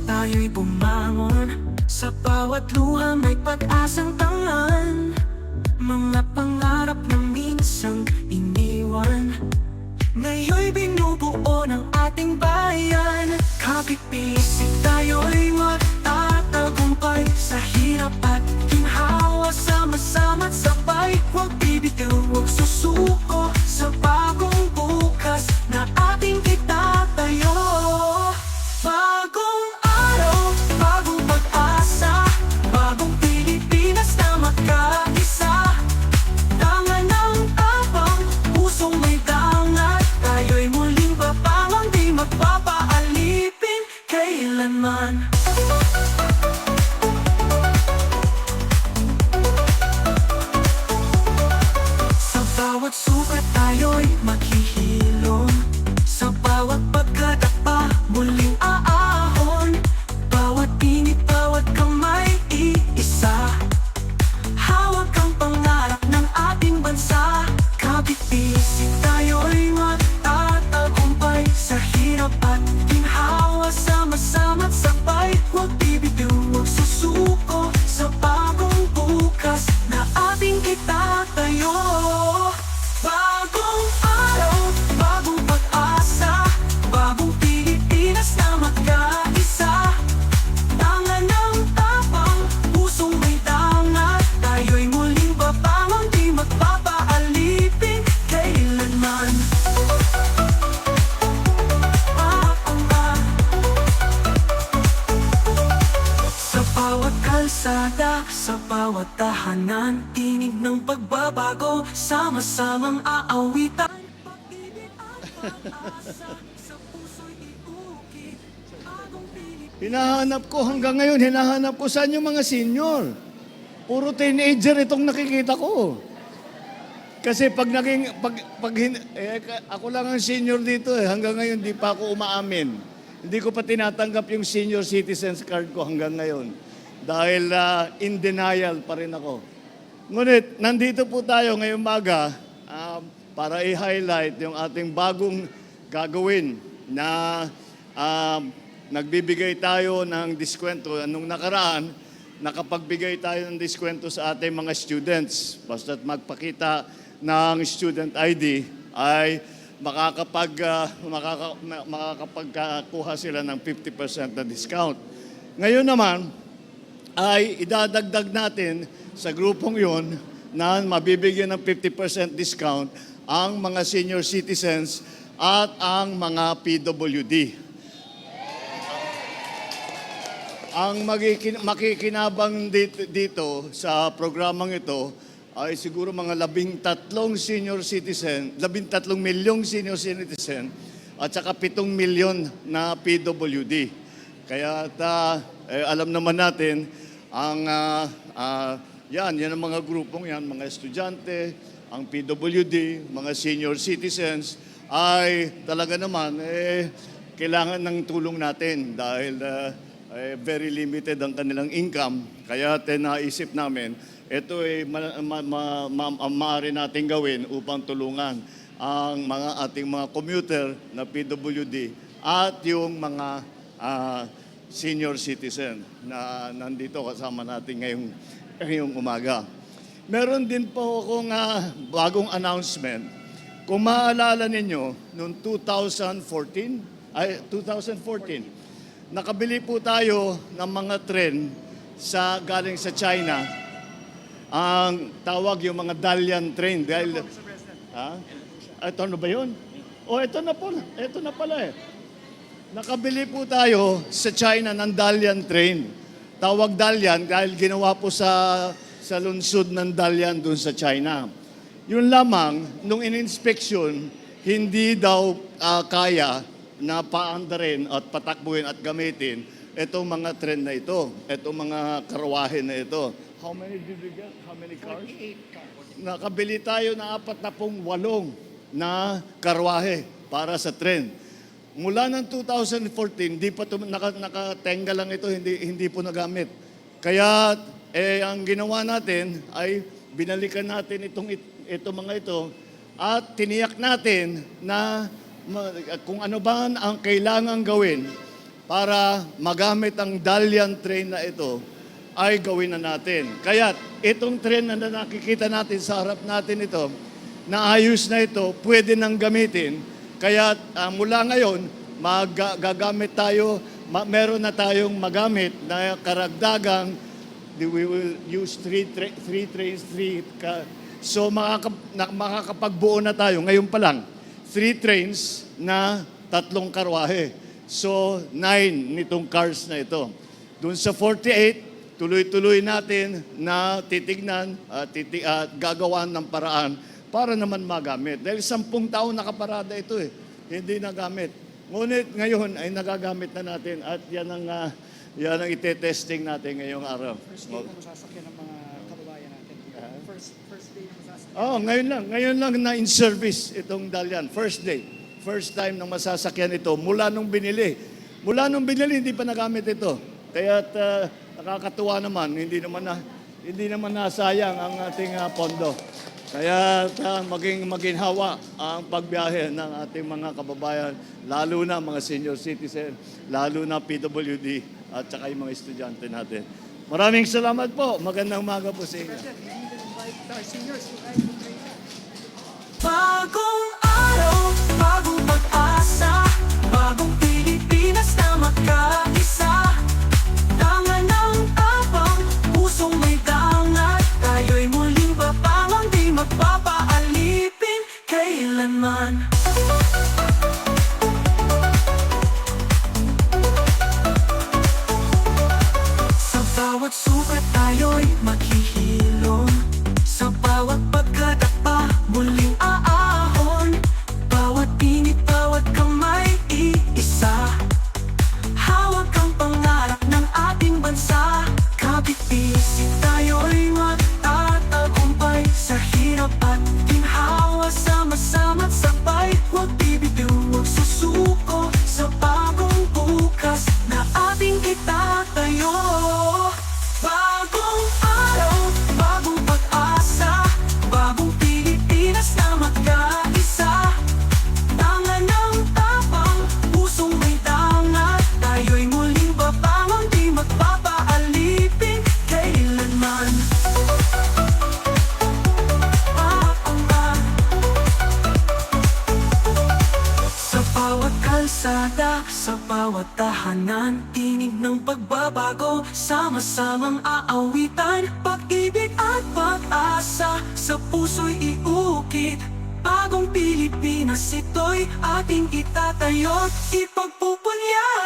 tayo'y bumangon. Sa bawat luha may pag-asang tangan. Mga pangarap na minsang iniwan, ngayon'y binubuo ng ating bayan. Kapit-pisik tayo'y magtatagumpay. Sa hirap at ginhawa, sama-sama't sabay. Huwag bibitiw, huwag susuko sa bagong bukas na ating itatayo. Bagong araw, bagong pag-asa, bagong Pilipinas na magkaisa. Tangan ng tapang, pusong may dangat, tayo'y muling babangon, di magpapaalipin kailanman. Sa bawat sukat tayo'y maghihilom, sa bawat pagkadapa muling aahon. Bawat init, bawat kamay, iisa. Hawak ang pangarap ng ating bansa. Kapit-pisik tayo'y magtatagumpay. Sa hirap at ginhawa, sama-sama't sabay. Huwag bibitiw, huwag susuko sa bagong bukas na ating itatayo. Bagong araw, bagong pag-asa, bagong Pilipinas na magkaisa. Tangan ng tapang, pusong may dangat, tayo'y muling babangon, di magpapaalipin kailanman. Sa bawat kalsada, sa bawat tahanan, tinig ng pagbabago, sama-samang aawitan. Pag-ibig at pag-asa, sa puso'y iukit, bagong Pilipinas. Hinahanap ko hanggang ngayon, hinahanap ko saan yung mga senior. Puro teenager itong nakikita ko. Kasi ako lang ang senior dito hanggang ngayon di pa ako umaamin. Hindi ko pa tinatanggap yung senior citizens card ko hanggang ngayon. Dahil in denial pa rin ako. Ngunit, nandito po tayo ngayong maga para i-highlight yung ating bagong gagawin na nagbibigay tayo ng diskwento. Anong nakaraan, nakapagbigay tayo ng diskwento sa ating mga students. Basta't magpakita ng student ID ay makakapagkuha sila ng 50% na discount. Ngayon naman, ay idadagdag natin sa grupong yon na mabibigyan ng 50% discount ang mga senior citizens at ang mga PWD. Ang makikinabang dito sa programang ito ay siguro mga 13 senior citizen, 13 milyong senior citizen at saka 7 milyon na PWD. Kaya alam naman natin yan ang mga grupong yan, mga estudyante, ang PWD, mga senior citizens ay talaga naman kailangan ng tulong natin dahil very limited ang kanilang income. Kaya naisip namin, ito ay maaari natin gawin upang tulungan ang ating mga commuter na PWD at yung mga senior citizen na nandito kasama natin ngayong umaga. Meron din po akong bagong announcement. Kung maaalala ninyo, noong 2014, nakabili po tayo ng mga tren galing sa China. Ang tawag yung mga Dalian train. Ito na ba yun? Ito na pala eh. Nakabili po tayo sa China ng Dalian train. Tawag Dalian dahil ginawa po sa lungsod ng Dalian doon sa China. Yun lamang, nung in-inspection, hindi daw kaya na paandarin at patakbuhin at gamitin itong mga tren na ito, itong mga karwahe na ito. How many did we get? How many cars? 48 cars. Nakabili tayo na 48 na karwahe para sa tren. Mula ng 2014, di pa nakatenga lang ito, hindi po nagamit. Kaya ang ginawa natin ay binalikan natin itong mga ito at tiniyak natin na kung ano ba ang kailangan gawin para magamit ang Dalian train na ito ay gawin na natin. Kaya itong train na nakikita natin sa harap natin ito, naayos na ito, pwede nang gamitin. Kaya mula ngayon, gagamit tayo, meron na tayong magamit na karagdagang, we will use three trains, so makakapagbuo na tayo ngayon pa lang, 3 trains na 3 karwahe. So, 9 nitong cars na ito. Doon sa 48, tuloy-tuloy natin na titignan at gagawan ng paraan para naman magamit. Dahil 10 taon nakaparada ito hindi nagamit. Ngunit ngayon ay nagagamit na natin at yan ang itetesting natin ngayong araw. First day na masasakyan ng mga kababayan natin. First day na masasakyan. Ngayon lang na in service itong Dalian. First day. First time na masasakyan ito mula nung binili. Mula nung binili, hindi pa nagamit ito. Kaya nakakatuwa naman, hindi naman nasayang ang ating pondo. Kaya maging hawa ang pagbiyahe ng ating mga kababayan, lalo na mga senior citizen, lalo na PWD at saka yung mga estudyante natin. Maraming salamat po. Magandang umaga po sa inyo. Our seniors who ride the train. Bagong araw, bagong pag-asa, bagong Pilipinas na magkaisa. Tangan ng tapang, pusong may dangat, tayo'y muling babangon, di magpapaalipin kailanman. Sa bawat sukat tayo'y maghihilom, sa bawat pagkadapa muling aahon, bawat init, bawat kamay iisa. Hawak ang pangarap ng ating bansa, kapit-isip tayo'y magtatagumpay. Sa hirap at ginhawa, sama-sama't sabay, huwag bibitiw, huwag susuko sa bagong bukas na ating itatayo. Bagong araw, bagong pag-asa, bagong Pilipinas na magkaisa. Tangan ng tapang, pusong may dangat, tayo'y muling babangon, di magpapaalipin kailanman. Sa bawat kalsada, sa bawat tahanan, tinig ng pagbabago, sama-samang aawitan, pag-ibig at pag-asa, sa puso'y iukit. Bagong Pilipinas ito'y ating itatayo't ipagpupulyan.